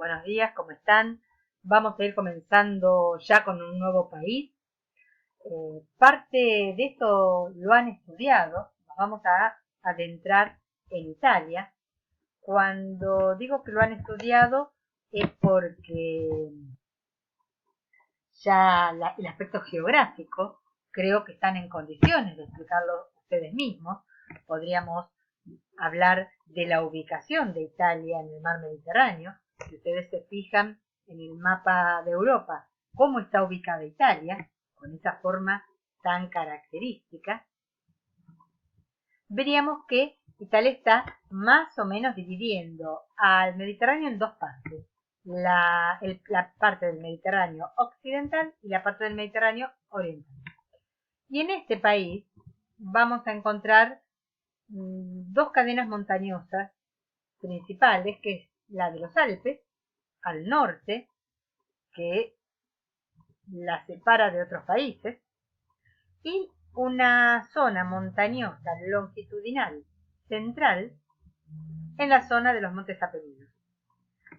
Buenos días, ¿cómo están? Vamos a ir comenzando ya con un nuevo país. Parte de esto lo han estudiado. Nos vamos a adentrar en Italia. Cuando digo que lo han estudiado es porque ya el aspecto geográfico creo que están en condiciones de explicarlo ustedes mismos. Podríamos hablar de la ubicación de Italia en el mar Mediterráneo. Si ustedes se fijan en el mapa de Europa, cómo está ubicada Italia, con esa forma tan característica, veríamos que Italia está más o menos dividiendo al Mediterráneo en dos partes. La parte del Mediterráneo occidental y la parte del Mediterráneo oriental. Y en este país vamos a encontrar dos cadenas montañosas principales, que es la de los Alpes, al norte, que la separa de otros países, y una zona montañosa longitudinal central en la zona de los Montes Apeninos.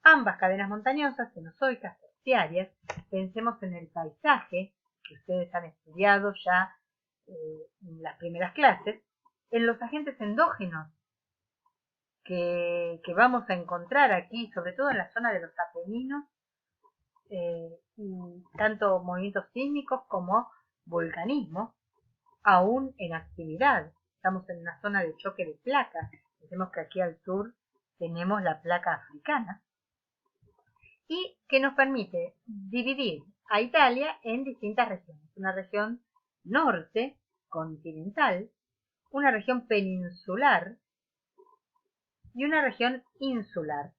Ambas cadenas montañosas, cenozoicas, terciarias, pensemos en el paisaje que ustedes han estudiado ya en las primeras clases, en los agentes endógenos que vamos a encontrar aquí, sobre todo en la zona de los Apeninos, y tanto movimientos sísmicos como volcanismo, aún en actividad. Estamos en una zona de choque de placas. Pensemos que aquí al sur tenemos la placa africana, y que nos permite dividir a Italia en distintas regiones. Una región norte, continental, una región peninsular y una región insular.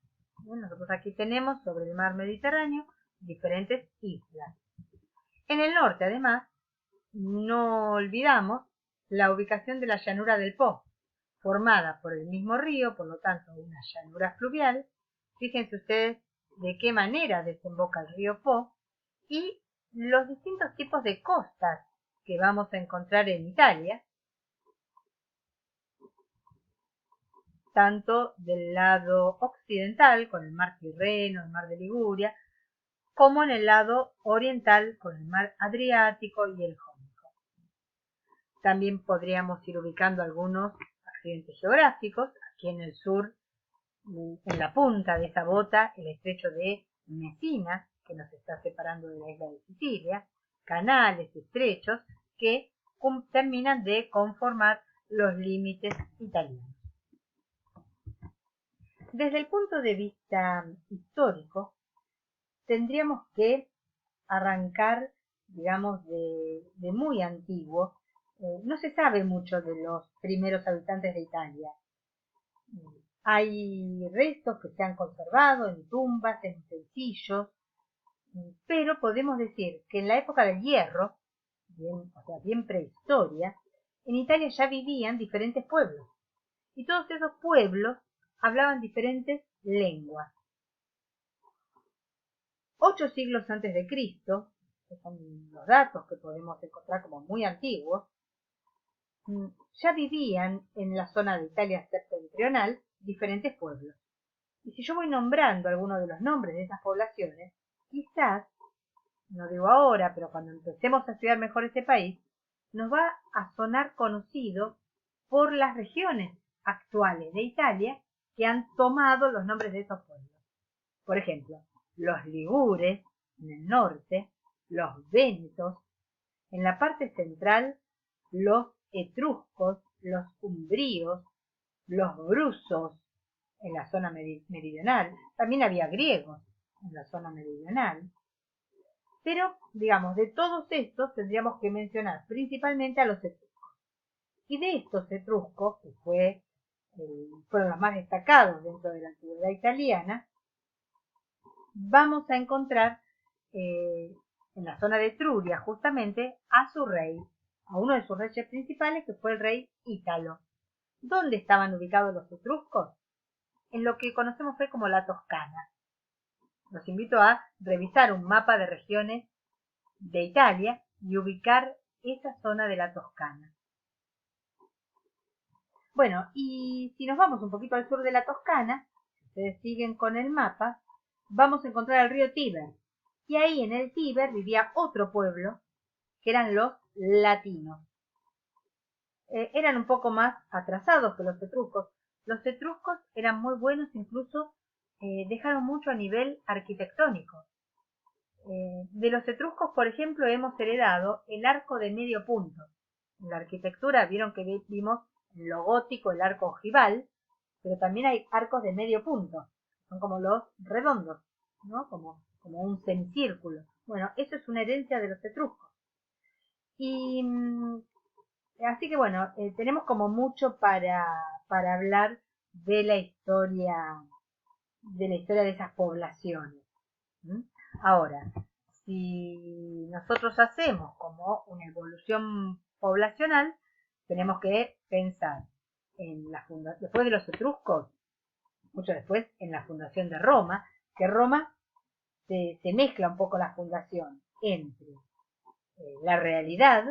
Nosotros aquí tenemos sobre el mar Mediterráneo diferentes islas. En el norte, además, no olvidamos la ubicación de la llanura del Po, formada por el mismo río, por lo tanto una llanura fluvial. Fíjense ustedes de qué manera desemboca el río Po y los distintos tipos de costas que vamos a encontrar en Italia, tanto del lado occidental con el mar Tirreno, el mar de Liguria, como en el lado oriental con el mar Adriático y el Jónico. También podríamos ir ubicando algunos accidentes geográficos. Aquí en el sur, en la punta de esa bota, el estrecho de Messina, que nos está separando de la isla de Sicilia, canales estrechos que terminan de conformar los límites italianos. Desde el punto de vista histórico, tendríamos que arrancar, digamos, de muy antiguo. No se sabe mucho de los primeros habitantes de Italia. Hay restos que se han conservado en tumbas, en utensilios, pero podemos decir que en la época del hierro, bien prehistoria, en Italia ya vivían diferentes pueblos. Y todos esos pueblos hablaban diferentes lenguas. 8 siglos antes de Cristo, que son los datos que podemos encontrar como muy antiguos, ya vivían en la zona de Italia septentrional diferentes pueblos. Y si yo voy nombrando algunos de los nombres de esas poblaciones, quizás, no digo ahora, pero cuando empecemos a estudiar mejor este país, nos va a sonar conocido por las regiones actuales de Italia que han tomado los nombres de esos pueblos. Por ejemplo, los ligures en el norte, los vénetos, en la parte central los etruscos, los umbríos, los brusos en la zona meridional. También había griegos en la zona meridional. Pero, digamos, de todos estos tendríamos que mencionar principalmente a los etruscos. Y de estos etruscos, que fueron los más destacados dentro de la antigüedad italiana, vamos a encontrar en la zona de Etruria justamente a su rey, a uno de sus reyes principales, que fue el rey Ítalo. ¿Dónde estaban ubicados los etruscos? En lo que conocemos hoy como la Toscana. Los invito a revisar un mapa de regiones de Italia y ubicar esa zona de la Toscana. Bueno, y si nos vamos un poquito al sur de la Toscana, si ustedes siguen con el mapa, vamos a encontrar el río Tíber. Y ahí en el Tíber vivía otro pueblo, que eran los latinos. Eran un poco más atrasados que los etruscos. Los etruscos eran muy buenos, incluso dejaron mucho a nivel arquitectónico. De los etruscos, por ejemplo, hemos heredado el arco de medio punto. En la arquitectura vieron que vimos lo gótico, el arco ojival, pero también hay arcos de medio punto. Son como los redondos, ¿no? Como un semicírculo. Bueno, eso es una herencia de los etruscos. Y así que bueno, tenemos como mucho para hablar de la historia de esas poblaciones. ¿Mm? Ahora, si nosotros hacemos como una evolución poblacional, tenemos que pensar en después de los etruscos, mucho después, en la fundación de Roma, que Roma se mezcla un poco la fundación entre la realidad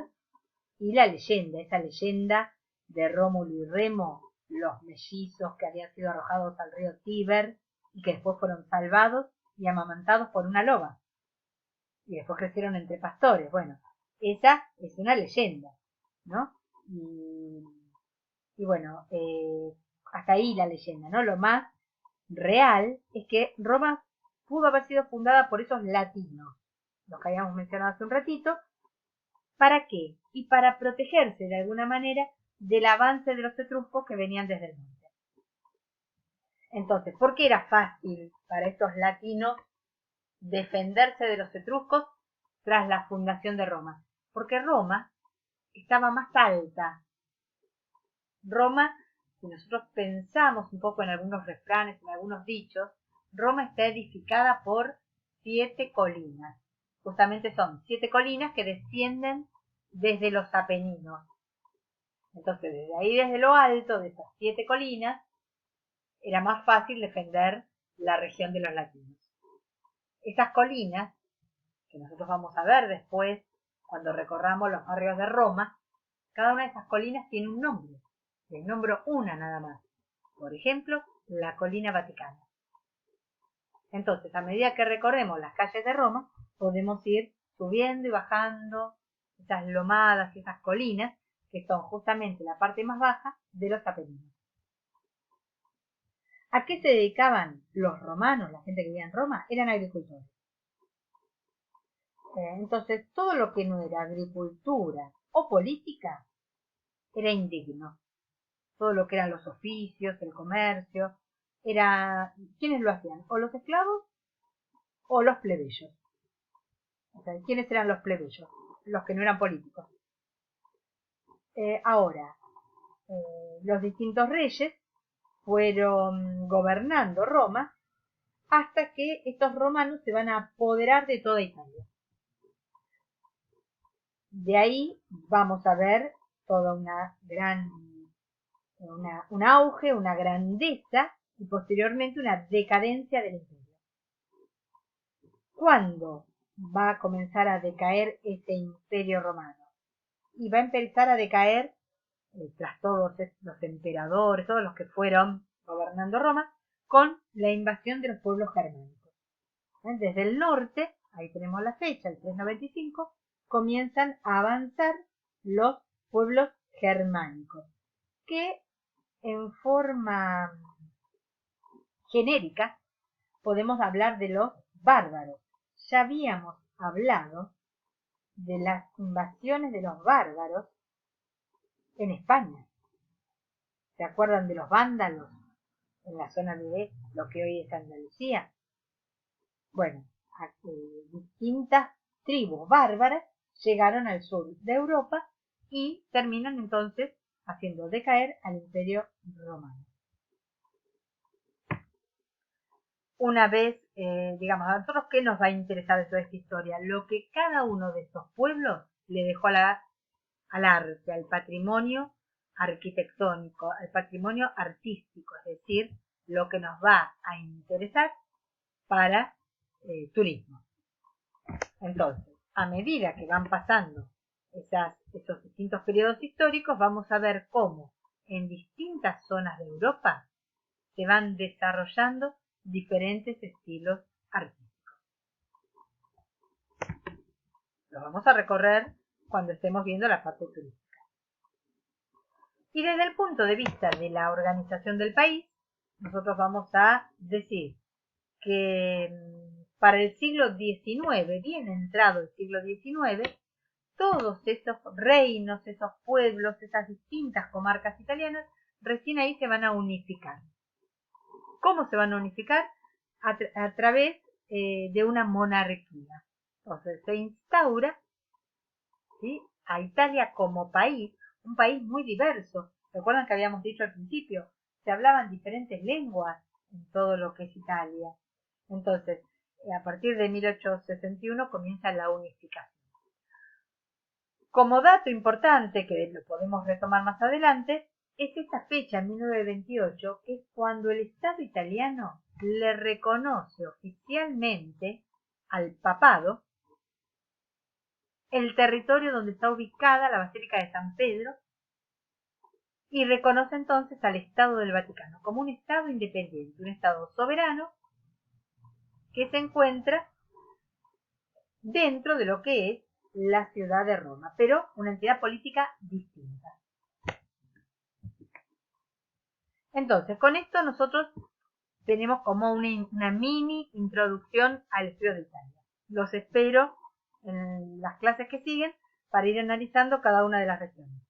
y la leyenda, esa leyenda de Rómulo y Remo, los mellizos que habían sido arrojados al río Tíber y que después fueron salvados y amamantados por una loba. Y después crecieron entre pastores. Bueno, esa es una leyenda, ¿no? Y bueno, hasta ahí la leyenda, ¿no? Lo más real es que Roma pudo haber sido fundada por esos latinos, los que habíamos mencionado hace un ratito. ¿Para qué? Y para protegerse de alguna manera del avance de los etruscos que venían desde el norte. Entonces, ¿por qué era fácil para estos latinos defenderse de los etruscos tras la fundación de Roma? Porque Roma estaba más alta. Roma, si nosotros pensamos un poco en algunos refranes, en algunos dichos, Roma está edificada por 7 colinas. Justamente son 7 colinas que descienden desde los Apeninos. Entonces, desde ahí, desde lo alto de esas 7 colinas, era más fácil defender la región de los latinos. Esas colinas, que nosotros vamos a ver después cuando recorramos los barrios de Roma, cada una de esas colinas tiene un nombre. Les nombro una nada más. Por ejemplo, la colina Vaticana. Entonces, a medida que recorremos las calles de Roma, podemos ir subiendo y bajando esas lomadas y esas colinas, que son justamente la parte más baja de los Apeninos. ¿A qué se dedicaban los romanos, la gente que vivía en Roma? Eran agricultores. Entonces, todo lo que no era agricultura o política era indigno. Todo lo que eran los oficios, el comercio, ¿quiénes lo hacían? O los esclavos o los plebeyos. O sea, ¿quiénes eran los plebeyos? Los que no eran políticos. Ahora, los distintos reyes fueron gobernando Roma hasta que estos romanos se van a apoderar de toda Italia. De ahí vamos a ver toda un auge, una grandeza y posteriormente una decadencia del imperio. ¿Cuándo va a comenzar a decaer ese imperio romano? Y va a empezar a decaer tras todos los emperadores, todos los que fueron gobernando Roma, con la invasión de los pueblos germánicos. Desde el norte, ahí tenemos la fecha, el 395, comienzan a avanzar los pueblos germánicos, que en forma genérica podemos hablar de los bárbaros. Ya habíamos hablado de las invasiones de los bárbaros en España. ¿Se acuerdan de los vándalos en la zona de lo que hoy es Andalucía? Bueno, distintas tribus bárbaras llegaron al sur de Europa y terminan entonces haciendo decaer al imperio romano. Una vez, digamos, a nosotros, ¿qué nos va a interesar de toda esta historia? Lo que cada uno de estos pueblos le dejó al arte, al patrimonio arquitectónico, al patrimonio artístico, es decir, lo que nos va a interesar para turismo. Entonces, a medida que van pasando esos distintos periodos históricos, vamos a ver cómo en distintas zonas de Europa se van desarrollando diferentes estilos Lo vamos a recorrer cuando estemos viendo la parte turística. Y desde el punto de vista de la organización del país, nosotros vamos a decir que para el siglo XIX, bien entrado el siglo XIX, todos esos reinos, esos pueblos, esas distintas comarcas italianas, recién ahí se van a unificar. ¿Cómo se van a unificar? A través de una monarquía. Entonces se instaura, ¿sí?, a Italia como país, un país muy diverso. ¿Recuerdan que habíamos dicho al principio? Se hablaban diferentes lenguas en todo lo que es Italia. Entonces, a partir de 1861 comienza la unificación. Como dato importante, que lo podemos retomar más adelante, es esta fecha, 1928, que es cuando el Estado italiano le reconoce oficialmente al papado el territorio donde está ubicada la Basílica de San Pedro y reconoce entonces al Estado del Vaticano como un Estado independiente, un Estado soberano que se encuentra dentro de lo que es la ciudad de Roma, pero una entidad política distinta. Entonces, con esto nosotros tenemos como una mini introducción al estudio de Italia. Los espero en las clases que siguen para ir analizando cada una de las regiones.